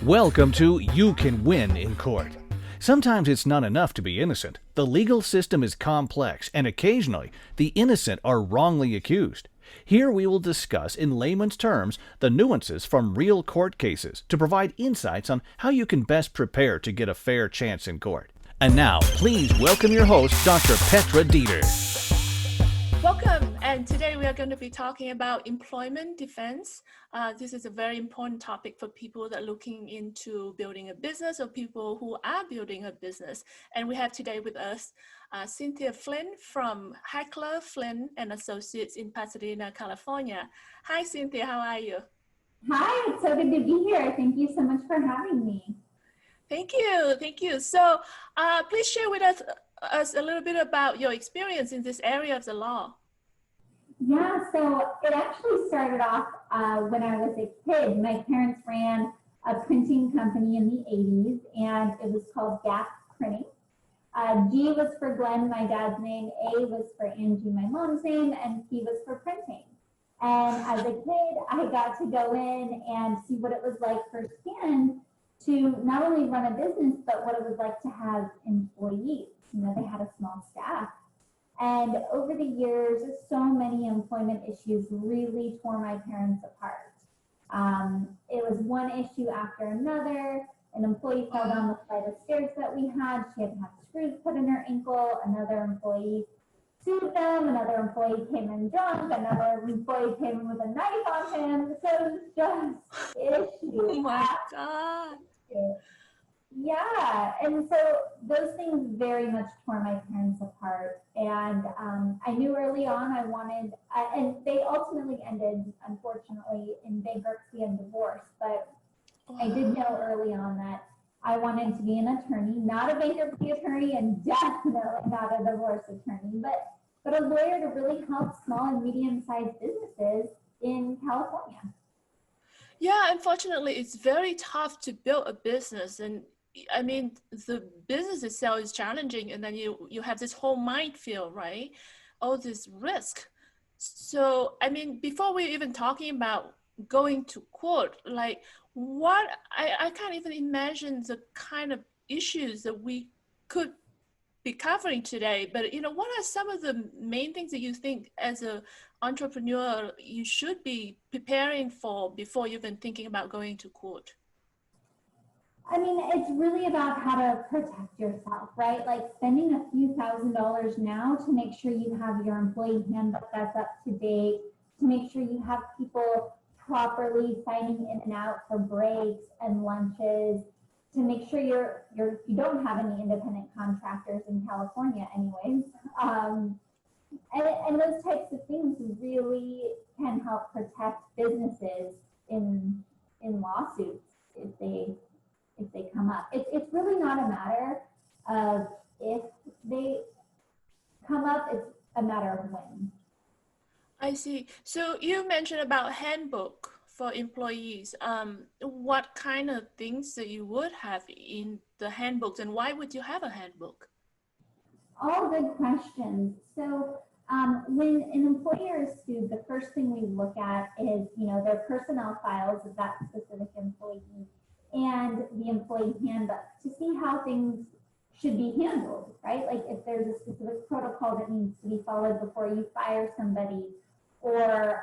Welcome to You Can Win in Court. Sometimes it's not enough to be innocent. The legal system is complex, and occasionally the innocent are wrongly accused. Here we will discuss in layman's terms the nuances from real court cases to provide insights on how you can best prepare to get a fair chance in court. And now, please welcome your host, Dr. Petra Deeter. Welcome, and today we are going to be talking about employment defense. This is a very important topic for people that are looking into building a business or people who are building a business. And we have today with us Cynthia Flynn from Hackler, Flynn and Associates in Pasadena, California. Hi, Cynthia, how are you? Hi, it's so good to be here. Thank you so much for having me. Thank you. So please share with us a little bit about your experience in this area of the law. Yeah, so it actually started off when I was a kid. My parents ran a printing company in the 80s, and it was called Gap Printing. G was for Glenn, my dad's name, A was for Angie, my mom's name, and P was for printing. And as a kid, I got to go in and see what it was like firsthand to not only run a business, but what it was like to have employees. You know, they had a small staff. And over the years, so many employment issues really tore my parents apart. It was one issue after another. An employee fell down the flight of stairs that we had. She had to have screws put in her ankle. Another employee sued them. Another employee came in drunk. Another employee came in with a knife on him. So it was just issues. Oh my God. Yeah, and so those things very much tore my parents apart. And I knew early on I wanted, and they ultimately ended, unfortunately, in bankruptcy and divorce. But I did know early on that I wanted to be an attorney, not a bankruptcy attorney, and definitely not a divorce attorney, but a lawyer to really help small and medium-sized businesses in California. Yeah, unfortunately, it's very tough to build a business. And I mean, the business itself is challenging, and then you have this whole minefield, right? All this risk. So, I mean, before we're even talking about going to court, like I can't even imagine the kind of issues that we could be covering today. But, you know, what are some of the main things that you think as an entrepreneur you should be preparing for before you've been thinking about going to court? I mean, it's really about how to protect yourself, right? Like spending a few $1,000s now to make sure you have your employee handbook that's up to date, to make sure you have people properly signing in and out for breaks and lunches, to make sure you don't have any independent contractors in California anyways. And those types of things really can help protect businesses in lawsuits if they come up. It's really not a matter of if they come up, it's a matter of when. I see. So you mentioned about handbook for employees. What kind of things that you would have in the handbooks, and why would you have a handbook? All good questions. So when an employer is sued, the first thing we look at is, you know, their personnel files of that specific employee and the employee handbook to see how things should be handled, right? Like if there's a specific protocol that needs to be followed before you fire somebody, or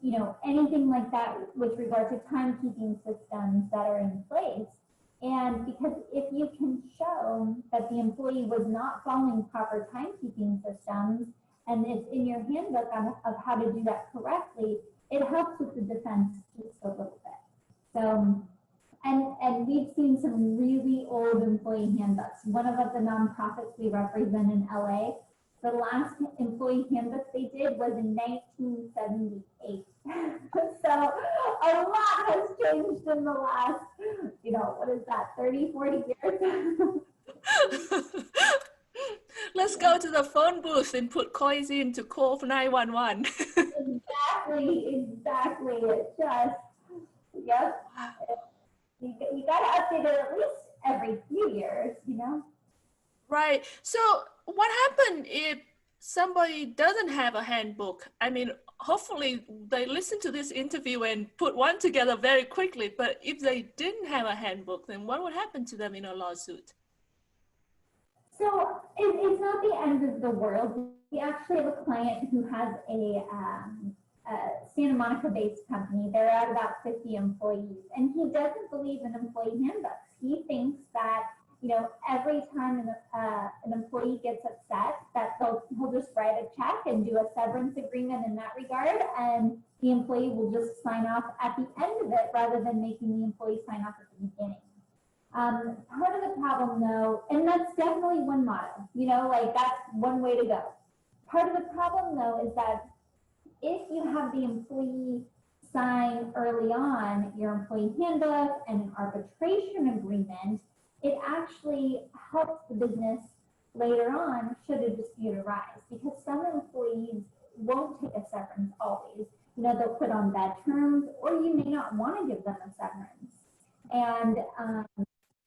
you know, anything like that with regard to timekeeping systems that are in place. And because if you can show that the employee was not following proper timekeeping systems, and it's in your handbook of how to do that correctly, it helps with the defense just a little bit. So, and we've seen some really old employee handbooks. One of the nonprofits we represent in LA, the last employee handbook they did was in 1978. So a lot has changed in the last, you know, what is that, 30, 40 years? Let's go to the phone booth and put coins in to call for 911. Exactly. It just, yep. You got to update it at least every few years, you know? Right. So what happened if somebody doesn't have a handbook? I mean, hopefully they listen to this interview and put one together very quickly. But if they didn't have a handbook, then what would happen to them in a lawsuit? So it's not the end of the world. We actually have a client who has a Santa Monica-based company. They're at about 50 employees, and he doesn't believe in employee handbooks. He thinks that, you know, every time an employee gets upset, that he'll just write a check and do a severance agreement in that regard, and the employee will just sign off at the end of it rather than making the employee sign off at the beginning. Part of the problem though, and that's definitely one model, you know, like that's one way to go. Part of the problem though is that if you have the employee sign early on your employee handbook and an arbitration agreement, it actually helps the business later on should a dispute arise, because some employees won't take a severance always. You know, they'll put on bad terms, or you may not want to give them a severance. And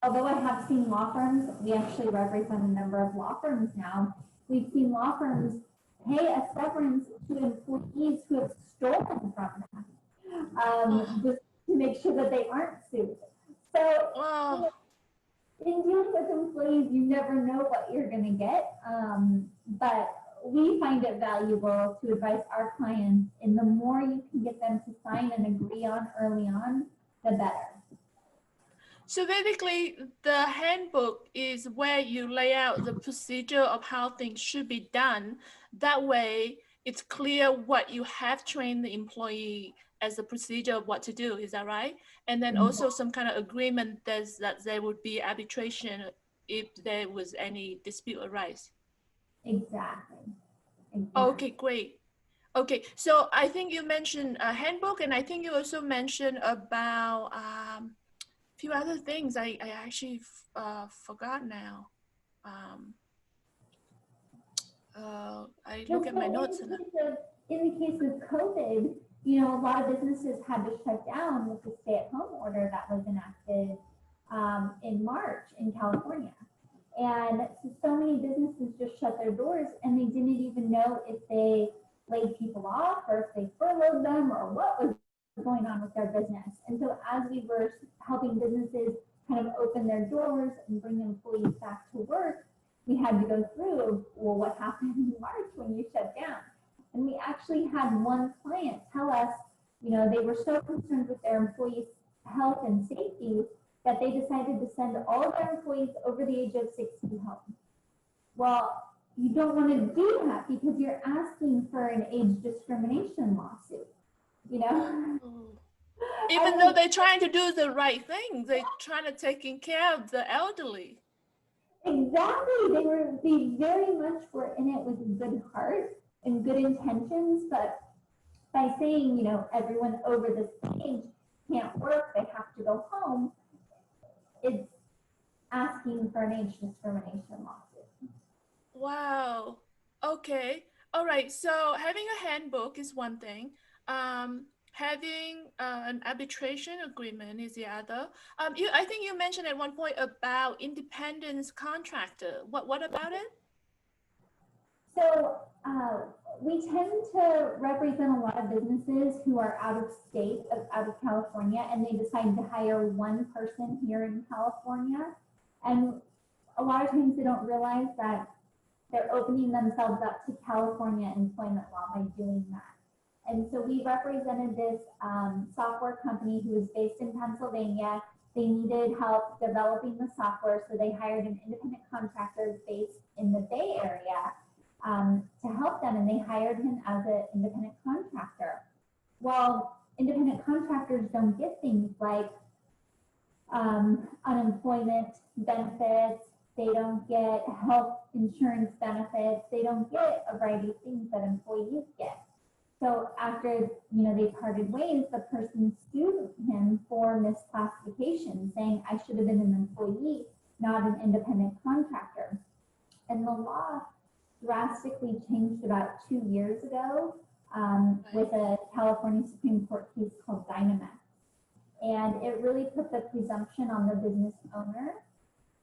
although I have seen law firms, we actually represent a number of law firms now, we've seen law firms pay a severance to employees who have stolen from them, just to make sure that they aren't sued. So in dealing with employees, you never know what you're going to get, but we find it valuable to advise our clients, and the more you can get them to sign and agree on early on, the better. So basically, the handbook is where you lay out the procedure of how things should be done. That way, it's clear what you have trained the employee as a procedure of what to do. Is that right? And then also some kind of agreement that there would be arbitration if there was any dispute arise. Exactly. Okay, great. Okay, so I think you mentioned a handbook, and I think you also mentioned about few other things I actually forgot now. I look at my notes. In the case of COVID, you know, a lot of businesses had to shut down with the stay-at-home order that was enacted in March in California. And so many businesses just shut their doors, and they didn't even know if they laid people off or if they furloughed them or what was going on with their business. And so as we were helping businesses kind of open their doors and bring employees back to work, we had to go through, well, what happened in March when you shut down? And we actually had one client tell us, you know, they were so concerned with their employees' health and safety that they decided to send all of their employees over the age of 60 home. Well, you don't want to do that because you're asking for an age discrimination lawsuit, you know? Even though they're trying to do the right thing, they're trying to take care of the elderly. Exactly. They very much were in it with a good heart and good intentions, but by saying, you know, everyone over this age can't work, they have to go home, it's asking for an age discrimination lawsuit. Wow. Okay. All right. So having a handbook is one thing. Having an arbitration agreement is the other. I think you mentioned at one point about independent contractor. What about it? So we tend to represent a lot of businesses who are out of state, out of California, and they decide to hire one person here in California. And a lot of times they don't realize that they're opening themselves up to California employment law by doing that. And so we represented this software company who was based in Pennsylvania. They needed help developing the software, so they hired an independent contractor based in the Bay Area to help them, and they hired him as an independent contractor. Well, independent contractors don't get things like unemployment benefits, they don't get health insurance benefits, they don't get a variety of things that employees get. So after, you know, they parted ways, the person sued him for misclassification, saying I should have been an employee, not an independent contractor. And the law drastically changed about 2 years ago with a California Supreme Court case called Dynamex. And it really put the presumption on the business owner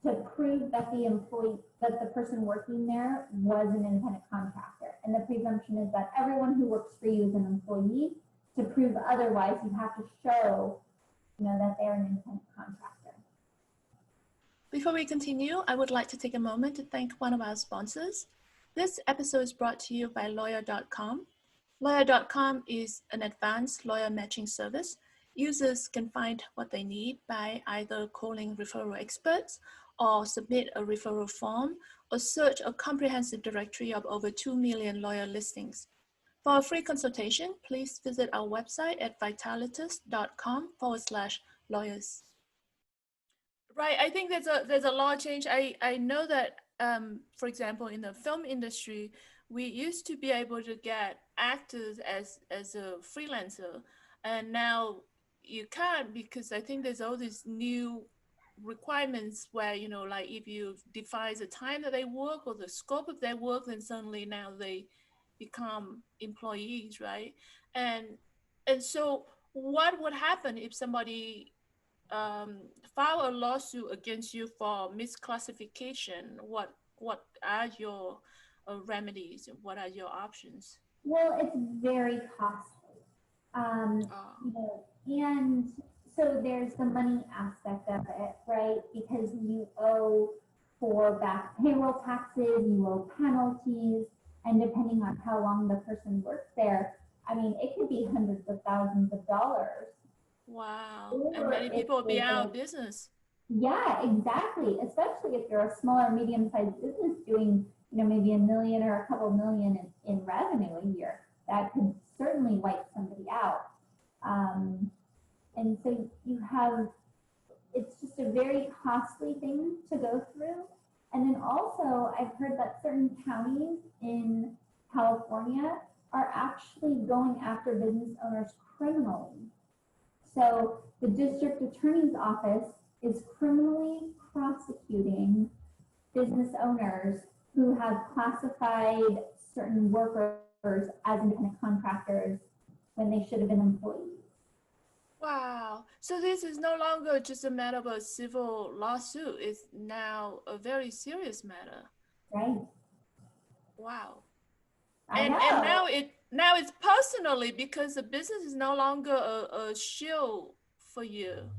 to prove that the person working there was an independent contractor. And the presumption is that everyone who works for you is an employee. To prove otherwise, you have to show, that they're an independent contractor. Before we continue, I would like to take a moment to thank one of our sponsors. This episode is brought to you by Lawyer.com. Lawyer.com is an advanced lawyer matching service. Users can find what they need by either calling referral experts or submit a referral form or search a comprehensive directory of over 2 million lawyer listings. For a free consultation, please visit our website at vitalitas.com/lawyers. Right, I think there's a lot of change. I know that, for example, in the film industry, we used to be able to get actors as a freelancer, and now you can't, because I think there's all these new requirements where, like if you define the time that they work or the scope of their work, then suddenly now they become employees, right? And so what would happen if somebody file a lawsuit against you for misclassification? What are your remedies? What are your options? Well, it's very costly. And so there's the money aspect of it, right? Because you owe for back payroll taxes, you owe penalties, and depending on how long the person works there, it could be hundreds of thousands of dollars. Wow, and many people will be out of business. Yeah, exactly. Especially if you're a small or medium-sized business doing, maybe $1 million or a couple million in revenue a year. That could certainly wipe somebody out. And so it's just a very costly thing to go through. And then also, I've heard that certain counties in California are actually going after business owners criminally. So the district attorney's office is criminally prosecuting business owners who have classified certain workers as independent contractors when they should have been employees. Wow. So this is no longer just a matter of a civil lawsuit. It's now a very serious matter. Right. Wow. And now it's personally, because the business is no longer a shield for you.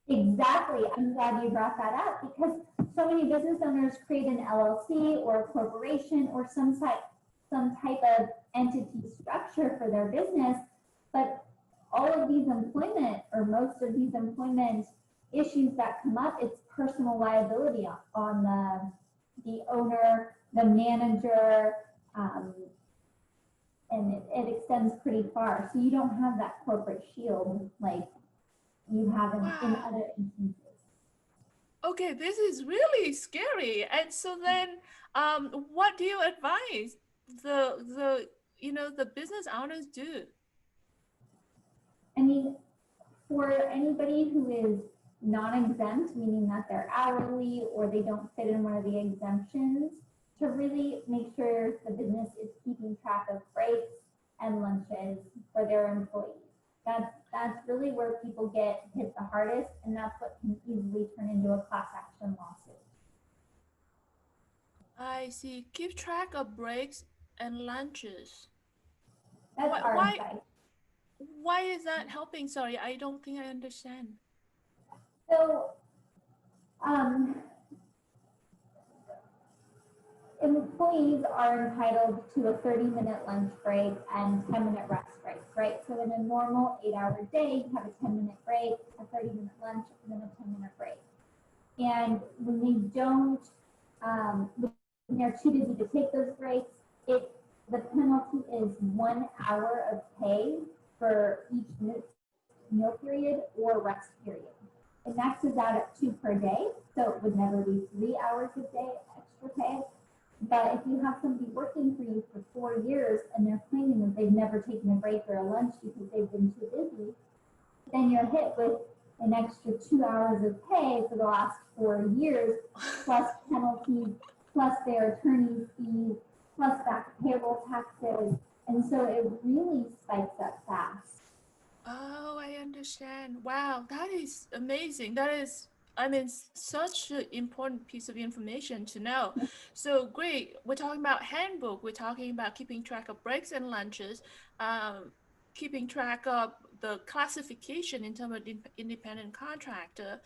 Exactly. I'm glad you brought that up, because so many business owners create an LLC or a corporation or some type of entity structure for their business, but all of these employment, or most of these employment issues that come up, it's personal liability on the owner, the manager, and it extends pretty far. So you don't have that corporate shield like you have in other instances. Okay, this is really scary. And so then, what do you advise the business owners do? For anybody who is non-exempt, meaning that they're hourly or they don't fit in one of the exemptions, to really make sure the business is keeping track of breaks and lunches for their employees. That's really where people get hit the hardest, and that's what can easily turn into a class action lawsuit. I see. Keep track of breaks and lunches. That's our advice. Why is that helping? Sorry, I don't think I understand. So, employees are entitled to a 30-minute lunch break and 10-minute rest breaks, right? So in a normal 8-hour day, you have a 10-minute break, a 30-minute lunch, and then a 10-minute break. And when they don't, when they're too busy to take those breaks, the penalty is 1 hour of pay for each meal period or rest period. It maxes out at 2 per day, so it would never be 3 hours a day extra pay. But if you have somebody working for you for 4 years and they're claiming that they've never taken a break or a lunch because they've been too busy, then you're hit with an extra 2 hours of pay for the last 4 years, plus penalties, plus their attorney's fees, plus back payroll taxes. And so it really spikes up fast. Oh, I understand. Wow, that is amazing. That is I mean, such an important piece of information to know. So great. We're talking about handbook. We're talking about keeping track of breaks and lunches, keeping track of the classification in terms of independent contractor.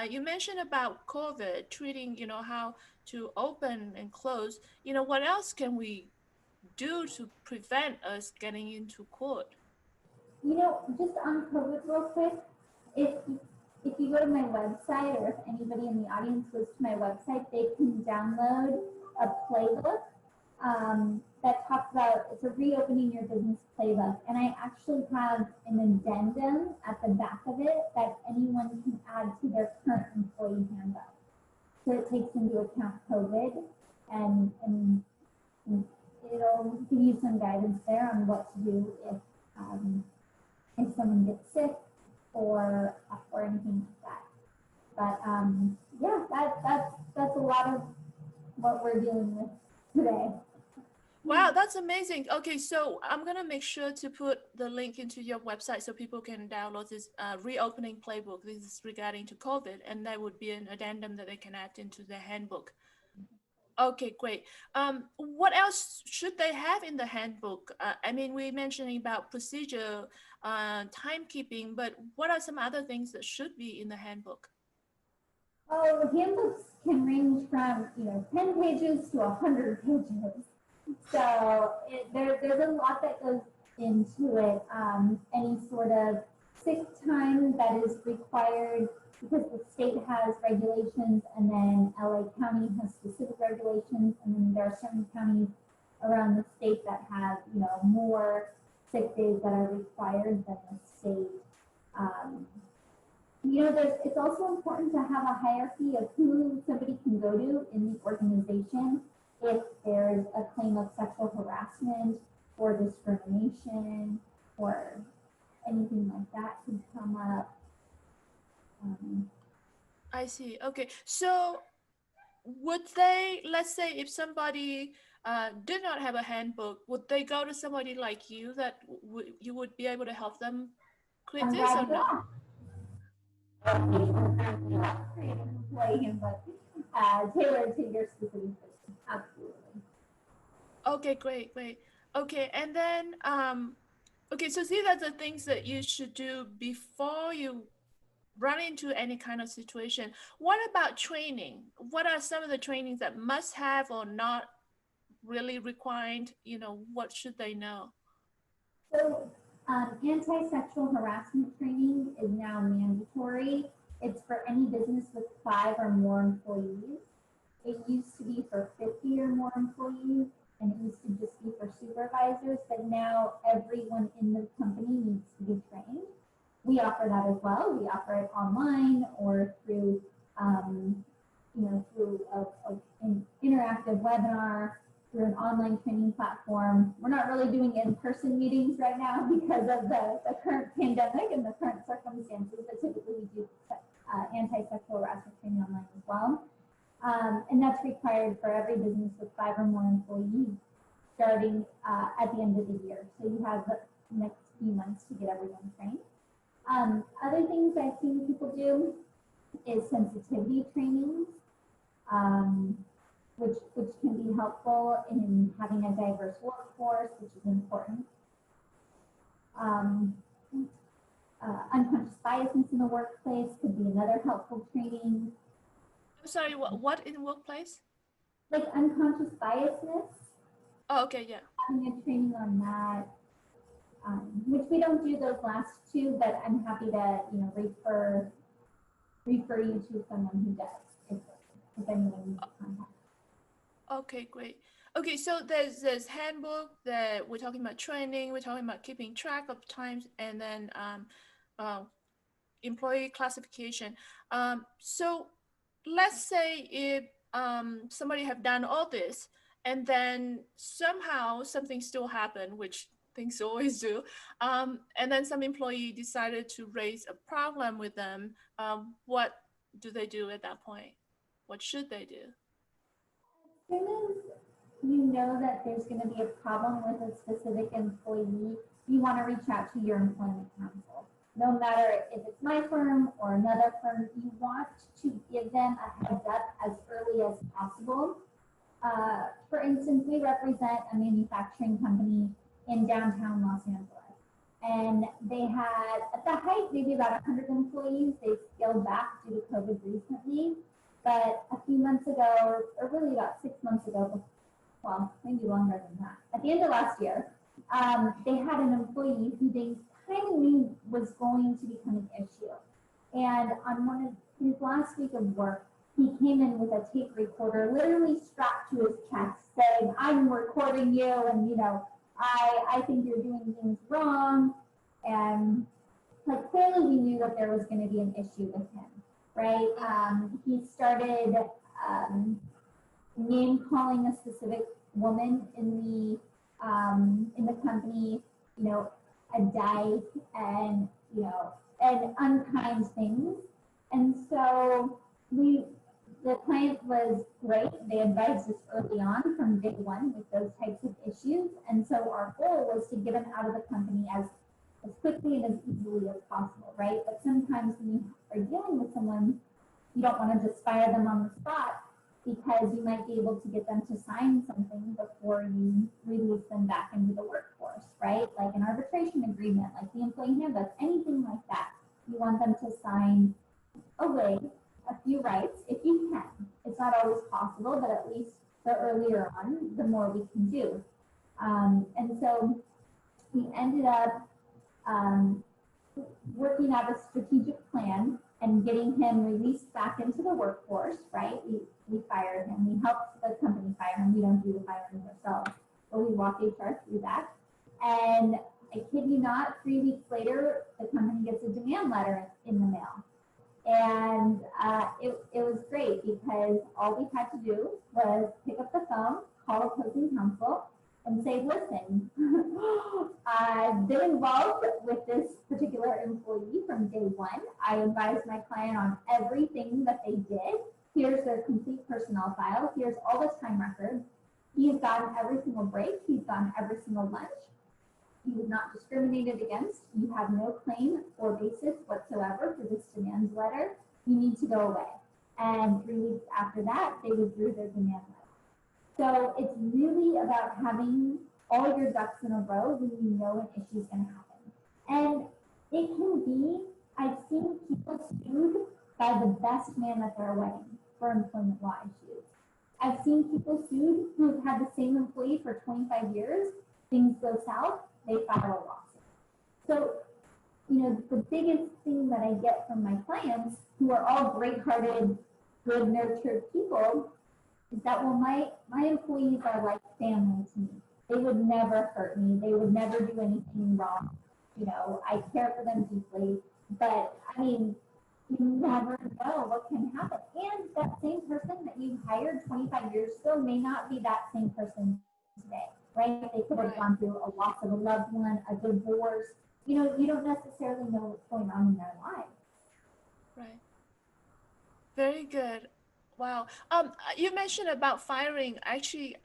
You mentioned about COVID, treating, how to open and close. What else can we do to prevent us getting into court? Just on COVID real quick, if if you go to my website, or if anybody in the audience goes to my website, they can download a playbook that talks about, it's a reopening your business playbook. And I actually have an addendum at the back of it that anyone can add to their current employee handbook. So it takes into account COVID, and it'll give you some guidance there on what to do if someone gets sick or anything like that. But yeah, that's a lot of what we're dealing with today. Wow, that's amazing. Okay, so I'm gonna make sure to put the link into your website so people can download this reopening playbook. This is regarding to COVID, and that would be an addendum that they can add into their handbook. Okay, great. What else should they have in the handbook? I mean, we're mentioning about procedure, timekeeping, but what are some other things that should be in the handbook? Oh, handbooks can range from 10 pages to 100 pages. So there's a lot that goes into it. Any sort of sick time that is required, because the state has regulations, and then LA County has specific regulations, and then there are certain counties around the state that have more sick days that are required than the state. It's also important to have a hierarchy of who somebody can go to in the organization if there's a claim of sexual harassment or discrimination or anything like that could come up. I see. Okay, so would they, let's say if somebody did not have a handbook, would they go to somebody like you that you would be able to help them create this or no? But tailored to your specific person. Absolutely. Okay, great. Okay, and then okay, so these are the things that you should do before you run into any kind of situation. What about training? What are some of the trainings that must have or not really required? What should they know? So anti-sexual harassment training is now mandatory. It's for any business with 5 or more employees. It used to be for 50 or more employees, and it used to just be for supervisors, but now everyone in the company needs to be trained. We offer that as well. We offer it online or through, through an interactive webinar, through an online training platform. We're not really doing in-person meetings right now because of the current pandemic and the current circumstances, but typically we do anti-sexual harassment training online as well. And that's required for every business with 5 or more employees starting at the end of the year. So you have the next few months to get everyone trained. Other things I've seen people do is sensitivity trainings, which can be helpful in having a diverse workforce, which is important. Unconscious biasness in the workplace could be another helpful training. I'm sorry, what in the workplace? Like unconscious biasness. Oh, okay, yeah. Having a training on that, which we don't do those last two, but I'm happy to refer you to someone who does if anyone needs contact. Okay, great. Okay, so there's this handbook that we're talking about training, we're talking about keeping track of times, and then employee classification. So let's say if somebody have done all this and then somehow something still happened, which things always do, and then some employee decided to raise a problem with them, what do they do at that point? What should they do? As soon as you know that there's going to be a problem with a specific employee, you want to reach out to your employment counsel. No matter if it's my firm or another firm, you want to them a heads up as early as possible. For instance, we represent a manufacturing company in downtown Los Angeles. And they had, at the height, maybe about 100 employees. They scaled back due to COVID recently. But a few months ago, or really about 6 months ago, well, maybe longer than that, at the end of last year, they had an employee who they kind of knew was going to become an issue. And on one of his last week of work, he came in with a tape recorder, literally strapped to his chest, saying, "I'm recording you, and I think you're doing things wrong." And like clearly we knew that there was going to be an issue with him, right? He started name calling a specific woman in the company, a dyke, and and unkind things. And so the client was great. They advised us early on from day one with those types of issues. And so our goal was to get him out of the company as quickly and as easily as possible, right? But sometimes when you are dealing with someone, you don't want to just fire them on the spot, because you might be able to get them to sign something before you release them back into the workforce, right? Like an arbitration agreement, like the employee handbook, anything like that. You want them to sign away a few rights if you can. It's not always possible, but at least the earlier on, the more we can do. And so we ended up working out a strategic plan and getting him released back into the workforce, right? We fired him. We helped the company fire him. We don't do the firing ourselves, but we walk HR through that. And I kid you not, 3 weeks later, the company gets a demand letter in the mail. And it was great, because all we had to do was pick up the phone, call opposing counsel, and say, "Listen, I've been involved with this particular employee from day one. I advised my client on everything that they did. Here's their complete personnel file. Here's all the time records. He's gotten every single break. He's gotten every single lunch. He was not discriminated against. You have no claim or basis whatsoever for this demand letter. You need to go away." And 3 weeks after that, they withdrew their demand letter. So it's really about having all your ducks in a row when you know an issue is going to happen. And it can be, I've seen people sued by the best man at their wedding for employment law issues. I've seen people sued who've had the same employee for 25 years. Things go south, they file a lawsuit. So, the biggest thing that I get from my clients, who are all great-hearted, good-nurtured people, is that, well, my employees are like family to me. They would never hurt me. They would never do anything wrong. I care for them deeply. But, you never know what can happen. And that same person that you hired 25 years ago may not be that same person today, right? They could have gone through a loss of a loved one, a divorce. You don't necessarily know what's going on in their lives. Right. Very good. Wow. You mentioned about firing. Actually,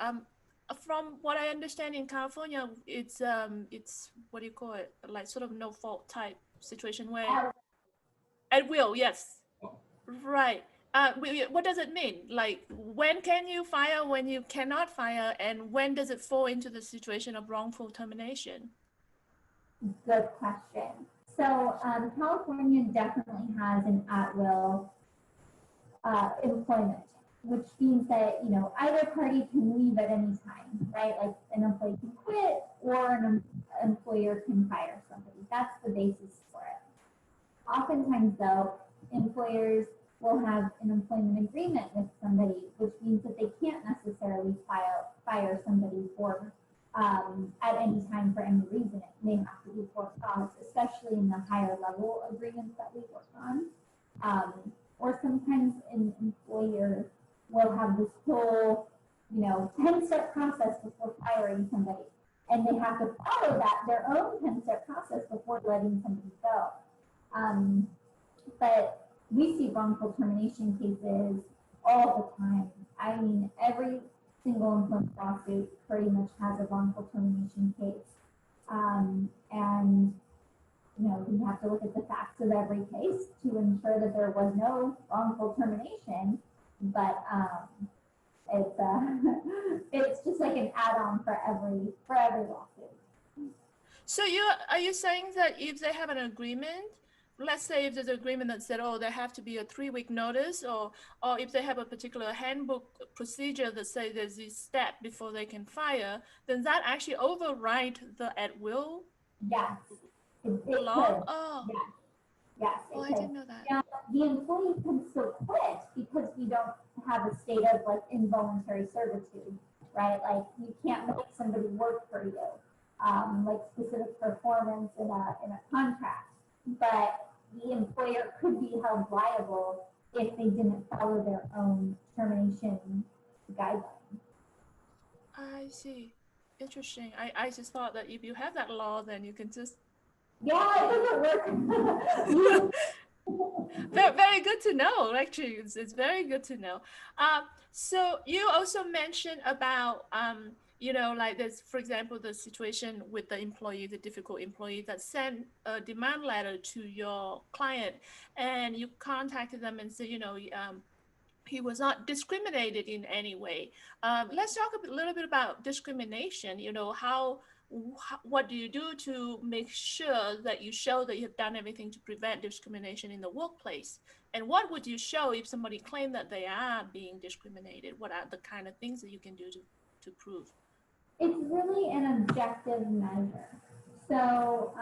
from what I understand in California, it's what do you call it? Like sort of no fault type situation where at will. Yes. Right. What does it mean? Like, when can you fire, when you cannot fire, and when does it fall into the situation of wrongful termination? Good question. So California definitely has an at-will employment, which means that either party can leave at any time, right? Like an employee can quit, or an employer can fire somebody. That's the basis for it. Oftentimes, though, employers will have an employment agreement with somebody, which means that they can't necessarily fire somebody for at any time for any reason. It may have to be for cause, especially in the higher level agreements that we work on. Or sometimes an employer will have this whole, 10-step process before firing somebody, and they have to follow their own 10-step process before letting somebody go. But we see wrongful termination cases all the time. Every single employment lawsuit pretty much has a wrongful termination case. And we have to look at the facts of every case to ensure that there was no wrongful termination, but it's it's just like an add-on for every lawsuit. So are you saying that if they have an agreement, let's say if there's an agreement that said, oh, there have to be a 3-week notice, or if they have a particular handbook procedure that says there's this step before they can fire, then that actually override the at-will Yes, it law? could. Oh, Yes, oh, I could. didn't know that. Now, the employee can still quit because we don't have a state of like involuntary servitude, right? Like you can't make somebody work for you, like specific performance in a contract. But the employer could be held liable if they didn't follow their own termination guidelines. I see. Interesting. I just thought that if you have that law, then you can just. Yeah, it doesn't work. Very, very good to know. Actually, it's very good to know. So you also mentioned about like there's, for example, the situation with the employee, the difficult employee that sent a demand letter to your client, and you contacted them and said, he was not discriminated in any way. Let's talk a little bit about discrimination. What do you do to make sure that you show that you have done everything to prevent discrimination in the workplace? And what would you show if somebody claimed that they are being discriminated? What are the kind of things that you can do to prove? It's really an objective measure. So,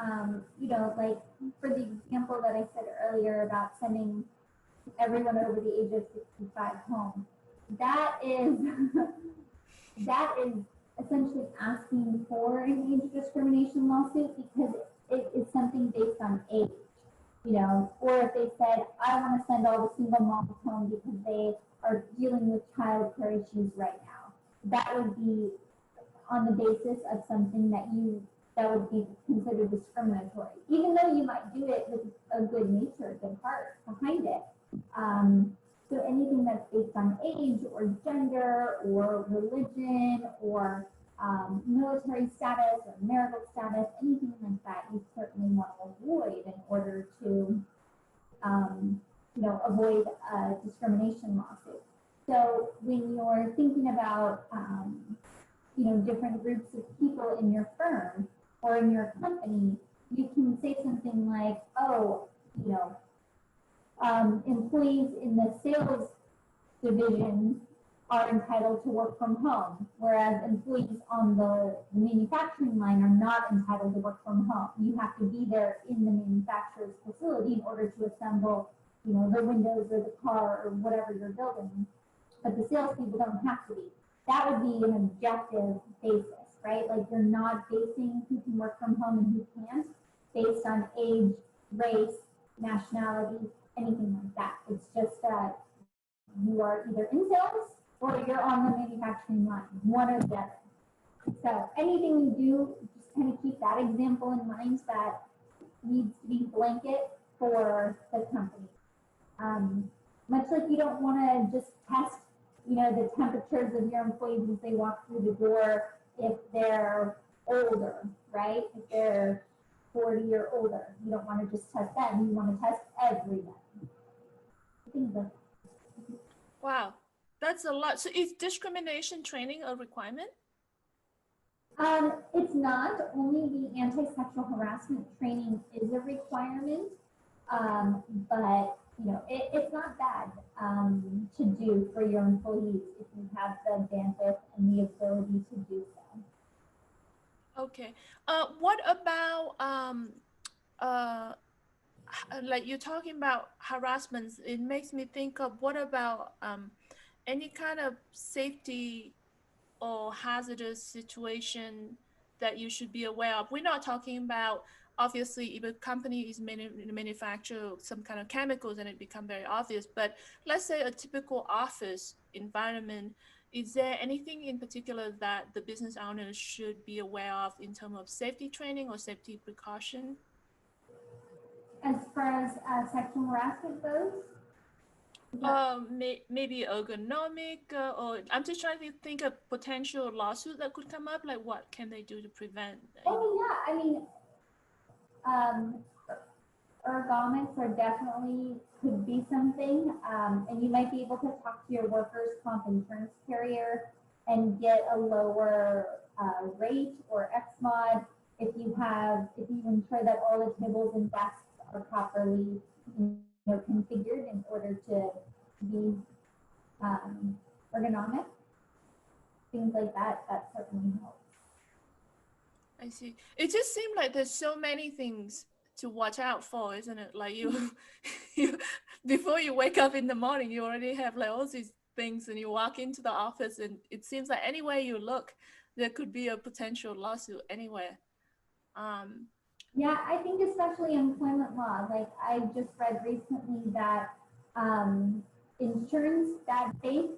like for the example that I said earlier about sending everyone over the age of 65 home, that is essentially asking for an age discrimination lawsuit because it is something based on age, or if they said, I want to send all the single moms home because they are dealing with childcare issues right now, that would be on the basis of something that would be considered discriminatory, even though you might do it with a good nature, a good heart behind it. So anything that's based on age or gender or religion or military status or marital status, anything like that, you certainly want to avoid in order to, avoid a discrimination lawsuit. So when you're thinking about, different groups of people in your firm or in your company, you can say something like, employees in the sales division are entitled to work from home, whereas employees on the manufacturing line are not entitled to work from home. You have to be there in the manufacturer's facility in order to assemble, the windows or the car or whatever you're building. But the salespeople don't have to be. That would be an objective basis, right? Like you're not basing who can work from home and who can't based on age, race, nationality, anything like that. It's just that you are either in sales or you're on the manufacturing line, one or the other. So anything you do, just kind of keep that example in mind that needs to be blanket for the company. Much like you don't want to just test, the temperatures of your employees as they walk through the door if they're older, right? If they're 40 or older, you don't want to just test them. You want to test everybody. Wow, that's a lot. So is discrimination training a requirement? It's not. Only the anti-sexual harassment training is a requirement, but it's not bad to do for your employees if you have the bandwidth and the ability to do so. Okay. What about like you're talking about harassment? It makes me think of what about any kind of safety or hazardous situation that you should be aware of? We're not talking about, obviously, if a company is manufacture some kind of chemicals and it become very obvious, but let's say a typical office environment, is there anything in particular that the business owners should be aware of in terms of safety training or safety precaution? As far as sexual harassment goes? Maybe ergonomic, or I'm just trying to think of potential lawsuit that could come up. Like, what can they do to prevent? Oh yeah, I mean, ergonomics are definitely could be something, and you might be able to talk to your workers' comp insurance carrier and get a lower rate or X mod if you ensure that all the tables and desks are properly configured in order to be ergonomic. Things like that certainly helps. I see. It just seemed like there's so many things to watch out for, isn't it? Like you before you wake up in the morning, you already have like all these things, and you walk into the office, and it seems like anywhere you look, there could be a potential lawsuit anywhere. Yeah, I think especially employment law. Like I just read recently that insurance bad faith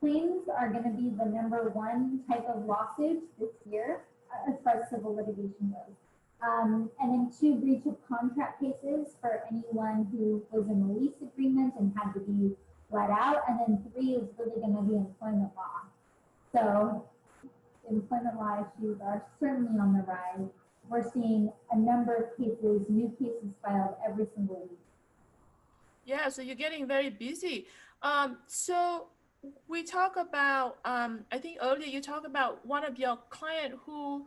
claims are going to be the #1 type of lawsuit this year as far as civil litigation goes. And then 2 breach of contract cases for anyone who was in a lease agreement and had to be let out. And then 3 is really going to be employment law. So employment law issues are certainly on the rise. We're seeing a number of cases, new cases filed every single week. Yeah, so you're getting very busy. So we talk about, I think earlier you talked about one of your client who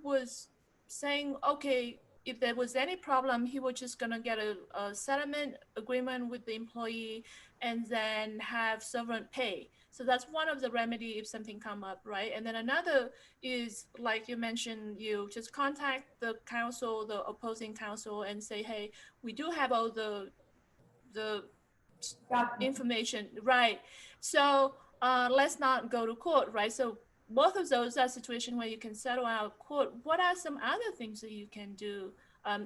was saying, okay, if there was any problem, he was just gonna get a settlement agreement with the employee and then have severance pay. So that's one of the remedy if something come up, right? And then another is, like you mentioned, you just contact the counsel, the opposing counsel, and say, hey, we do have all the information, right? So let's not go to court, right? So both of those are situations where you can settle out of court. What are some other things that you can do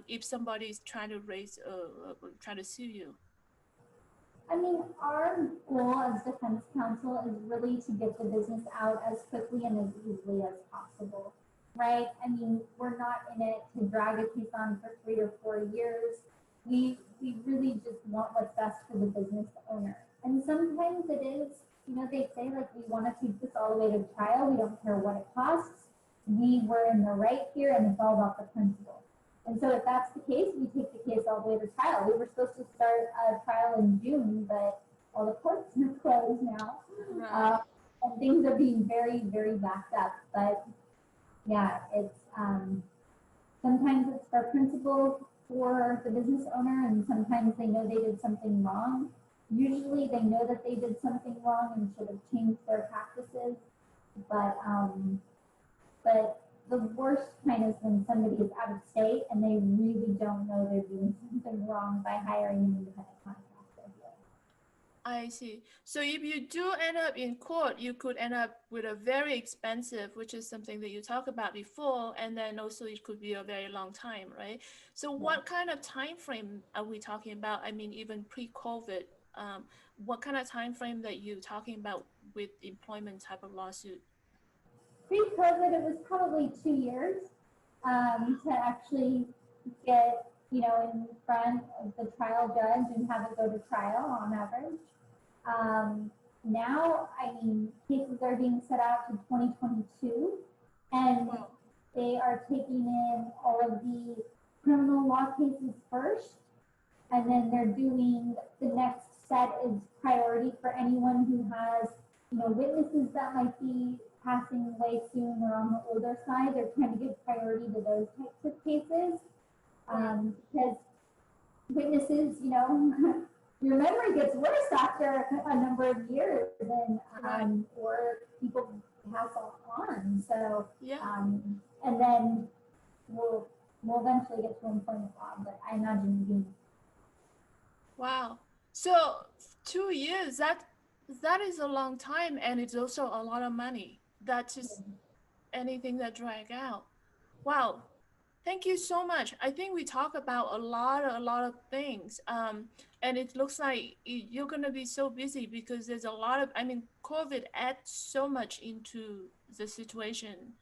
if somebody is trying to trying to sue you? I mean, our goal as defense counsel is really to get the business out as quickly and as easily as possible, right? I mean, we're not in it to drag a case on for 3 or 4 years. We really just want what's best for the business owner. And sometimes it is, they say like, we want to take this all the way to trial. We don't care what it costs. We were in the right here, and it's all about the principle. And so if that's the case, we take the case all the way to trial. We were supposed to start a trial in June, but all the courts are closed now. Right. And things are being very, very backed up. But yeah, it's sometimes it's for principle for the business owner, and sometimes they know they did something wrong. Usually they know that they did something wrong and should have changed their practices. But the worst kind is when somebody is out of state and they really don't know they're doing something wrong by hiring an independent contractor. I see. So if you do end up in court, you could end up with a very expensive, which is something that you talked about before, and then also it could be a very long time, right? So what kind of time frame are we talking about? I mean, even pre-COVID, what kind of time frame that you're talking about with employment type of lawsuit? Pre-COVID, it was probably 2 years to actually get, in front of the trial judge and have it go to trial on average. Now, I mean, cases are being set out to 2022, and they are taking in all of the criminal law cases first, and then they're doing the next set is priority for anyone who has, witnesses that might be passing away soon or on the older side. They're trying to give priority to those types of cases because witnesses, your memory gets worse after a number of years, and or people pass on. So and then we'll eventually get to employment law, but I imagine being. Wow. So 2 years, that is a long time, and it's also a lot of money. That's just anything that drag out. Wow. Thank you so much. I think we talk about a lot of things. And it looks like you're going to be so busy because there's a lot of, I mean, COVID adds so much into the situation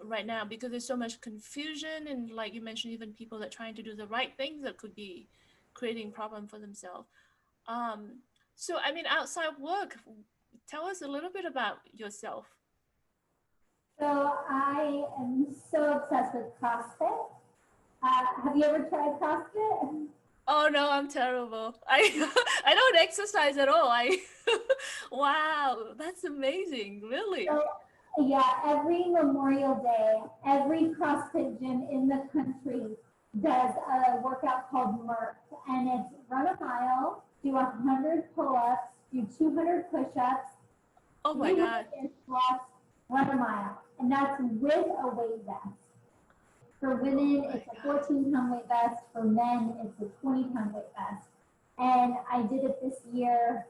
right now because there's so much confusion. And like you mentioned, even people that are trying to do the right things that could be creating problem for themselves. So, I mean, outside work, tell us a little bit about yourself. So I am so obsessed with CrossFit. Have you ever tried CrossFit? Oh no, I'm terrible. I I don't exercise at all. Wow, that's amazing. Really? So, yeah, every Memorial Day, every CrossFit gym in the country does a workout called MERP, and it's run a mile, do 100 pull-ups, do 200 push-ups, Oh my 300 God. air squats, run a mile, and that's with a weight vest. For women, it's a 14-pound weight vest. For men, it's a 20-pound weight vest. And I did it this year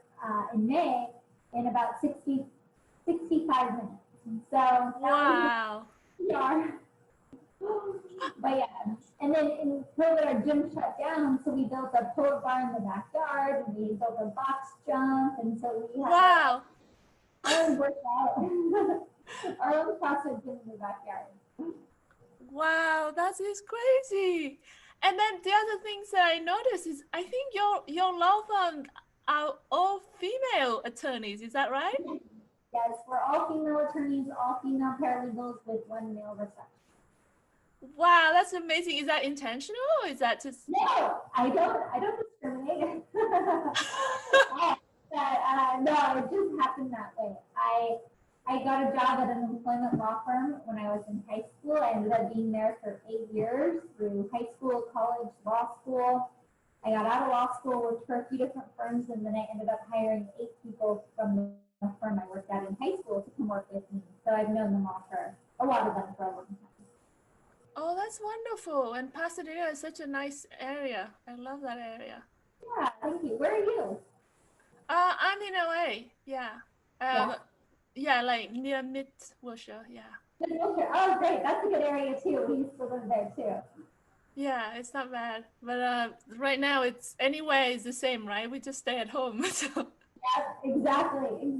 in May in about 65 minutes. And so that Wow. was PR. But yeah, and then in COVID, our gym shut down, so we built a pull-up bar in the backyard, and we built a box jump, and so we had Wow. our own workout, our own CrossFit gym in the backyard. Wow, that is crazy. And then the other things that I noticed is I think your law firm are all female attorneys. Is that right? Yes, we're all female attorneys, all female paralegals with one male receptionist. Wow, that's amazing. Is that intentional or is that just? No, I don't discriminate. No, it just happened that way. I got a job at an employment law firm when I was in high school. I ended up being there for 8 years through high school, college, law school. I got out of law school, worked for a few different firms, and then I ended up hiring 8 people from the firm I worked at in high school to come work with me. So I've known them all for a lot of them for a long time. Oh, that's wonderful. And Pasadena is such a nice area. I love that area. Yeah, thank you. Where are you? I'm in LA. Yeah. Yeah, like near Mid-Wilshire. Yeah. Oh, great. That's a good area too. We used to live there too. Yeah, it's not bad. But right now it's anyway it's the same, right? We just stay at home. So Yeah, exactly.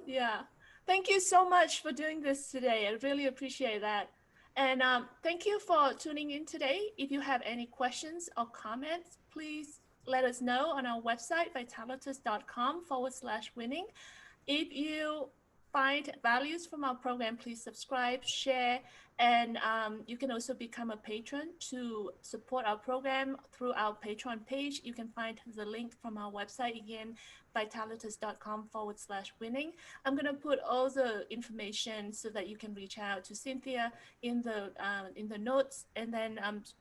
yeah. Thank you so much for doing this today. I really appreciate that. And thank you for tuning in today. If you have any questions or comments, please let us know on our website, vitalitas.com/winning. If you find values from our program, please subscribe, share, and you can also become a patron to support our program through our Patreon page. You can find the link from our website again, vitalitas.com/winning. I'm going to put all the information so that you can reach out to Cynthia in the notes. And then,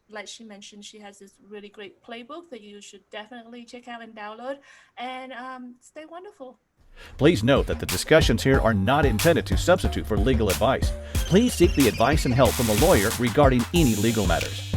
like she mentioned, she has this really great playbook that you should definitely check out and download. And stay wonderful. Please note that the discussions here are not intended to substitute for legal advice. Please seek the advice and help from a lawyer regarding any legal matters.